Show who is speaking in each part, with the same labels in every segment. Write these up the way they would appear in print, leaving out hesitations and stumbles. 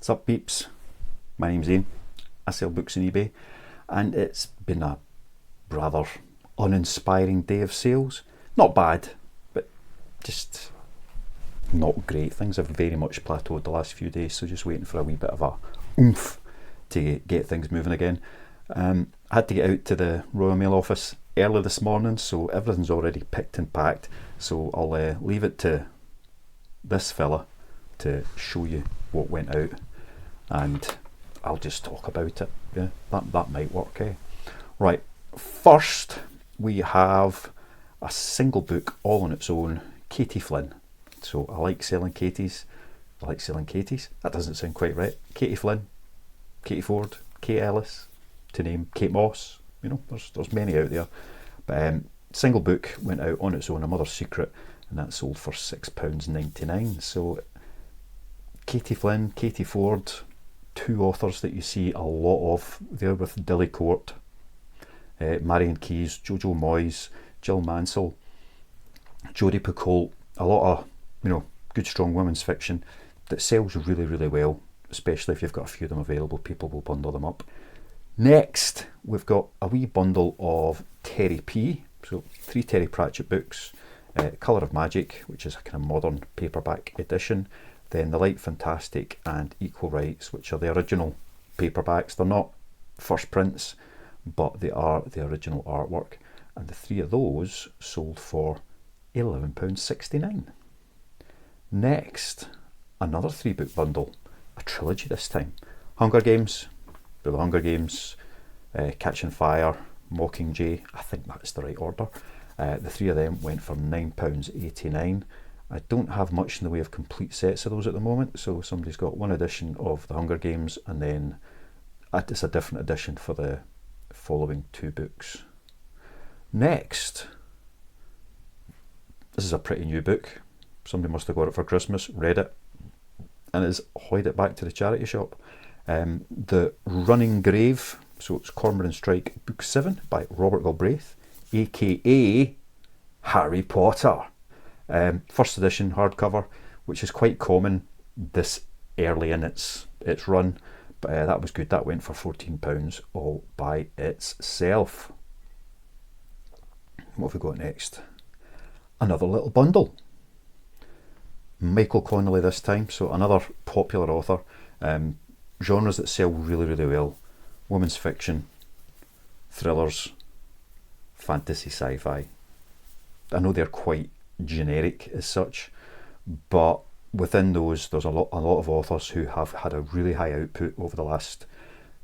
Speaker 1: What's up, peeps? My name's Ian. I sell books on eBay, and it's been a rather uninspiring day of sales. Not bad, but just not great. Things have very much plateaued the last few days, so just waiting for a wee bit of a oomph to get things moving again. I had to get out to the Royal Mail office early this morning, so everything's already picked and packed. So I'll leave it to this fella to show you what went out, and I'll just talk about it. Yeah, that might work. Right, first we have a single book all on its own, Katie Flynn. So I like selling Katies. I like selling Katies. That doesn't sound quite right. Katie Flynn, Katie Ford, Kate Ellis, to name Kate Moss. You know, there's many out there. But single book went out on its own, A Mother's Secret, and that sold for £6.99. So Katie Flynn, Katie Ford, two authors that you see a lot of there with Dilly Court, Marion Keyes, Jojo Moyes, Jill Mansell, Jodie Picoult, a lot of good strong women's fiction that sells really, really well, especially if you've got a few of them available. People will bundle them up. Next, we've got a wee bundle of Terry P. So 3 Terry Pratchett books, Colour of Magic, which is a kind of modern paperback edition, then The Light Fantastic and Equal Rights, which are the original paperbacks. They're not first prints, but they are the original artwork, and the 3 of those sold for £11.69. Next, another 3 book bundle, a trilogy this time. Hunger Games, The Hunger Games, Catching Fire, Mockingjay, I think that's the right order. The 3 of them went for £9.89. I don't have much in the way of complete sets of those at the moment, so somebody's got one edition of The Hunger Games, and then it's a different edition for the following 2 books. Next, this is a pretty new book. Somebody must have got it for Christmas, read it, and has hoid it back to the charity shop. The Running Grave, so it's Cormoran Strike Book 7 by Robert Galbraith, aka Harry Potter. First edition hardcover, which is quite common this early in its run, but that was good. That went for £14 all by itself. What have we got next? Another little bundle. Michael Connelly this time, so another popular author. Genres that sell really, really well: women's fiction, thrillers, fantasy, sci-fi. I know they're quite generic as such, but within those there's a lot of authors who have had a really high output over the last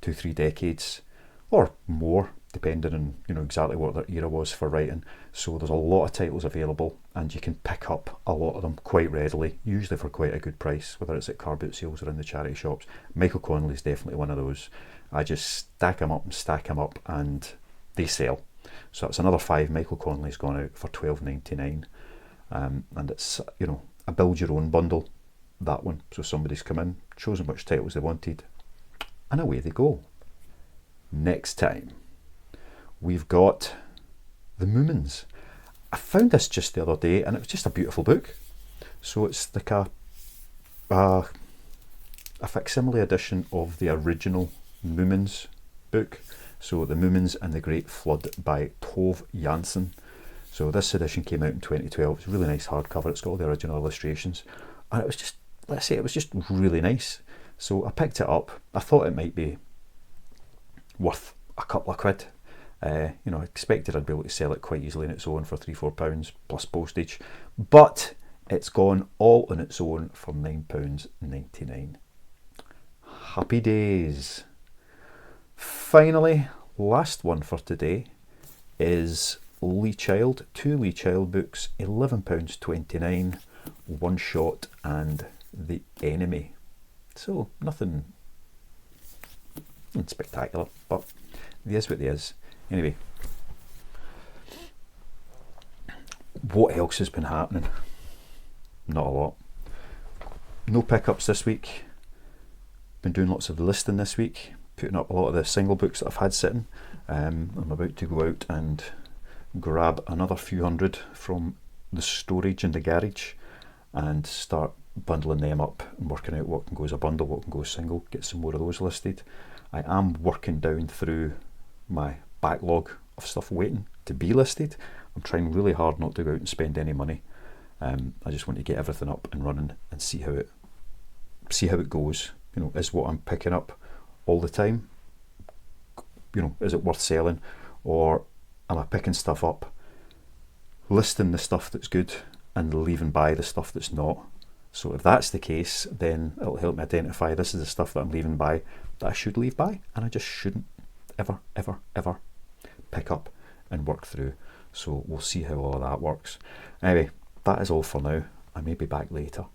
Speaker 1: 2-3 decades or more, depending on exactly what their era was for writing. So there's a lot of titles available, and you can pick up a lot of them quite readily, usually for quite a good price, whether it's at car boot sales or in the charity shops. Michael Connelly is definitely one of those. I just stack them up and they sell. So that's another 5 Michael Connelly's gone out for £12.99. And it's a build your own bundle, that one. So somebody's come in, chosen which titles they wanted, and away they go. Next time we've got The Moomins. I found this just the other day, and it was just a beautiful book. So it's like a facsimile edition of the original Moomins book. So The Moomins and the Great Flood by Tove Jansson. So this edition came out in 2012. It's a really nice hardcover. It's got all the original illustrations, and it was just, it was just really nice. So I picked it up. I thought it might be worth a couple of quid. I expected I'd be able to sell it quite easily on its own for £3-4 plus postage, but it's gone all on its own for £9.99. Happy days. Finally, last one for today is Lee Child. 2 Lee Child books, £11.29, One Shot and The Enemy. So nothing spectacular, but it is what it is. Anyway, what else has been happening? Not a lot. No pickups this week. Been doing lots of listing this week, putting up a lot of the single books that I've had sitting. I'm about to go out and grab another few hundred from the storage in the garage and start bundling them up and working out what can go as a bundle, what can go as single, get some more of those listed. I am working down through my backlog of stuff waiting to be listed. I'm trying really hard not to go out and spend any money. I just want to get everything up and running and see how it goes. You know, is what I'm picking up all the time, you know, is it worth selling, or am I picking stuff up, listing the stuff that's good and leaving by the stuff that's not? So if that's the case, then it'll help me identify this is the stuff that I'm leaving by that I should leave by, and I just shouldn't ever pick up and work through. So we'll see how all of that works. Anyway, that is all for now. I may be back later.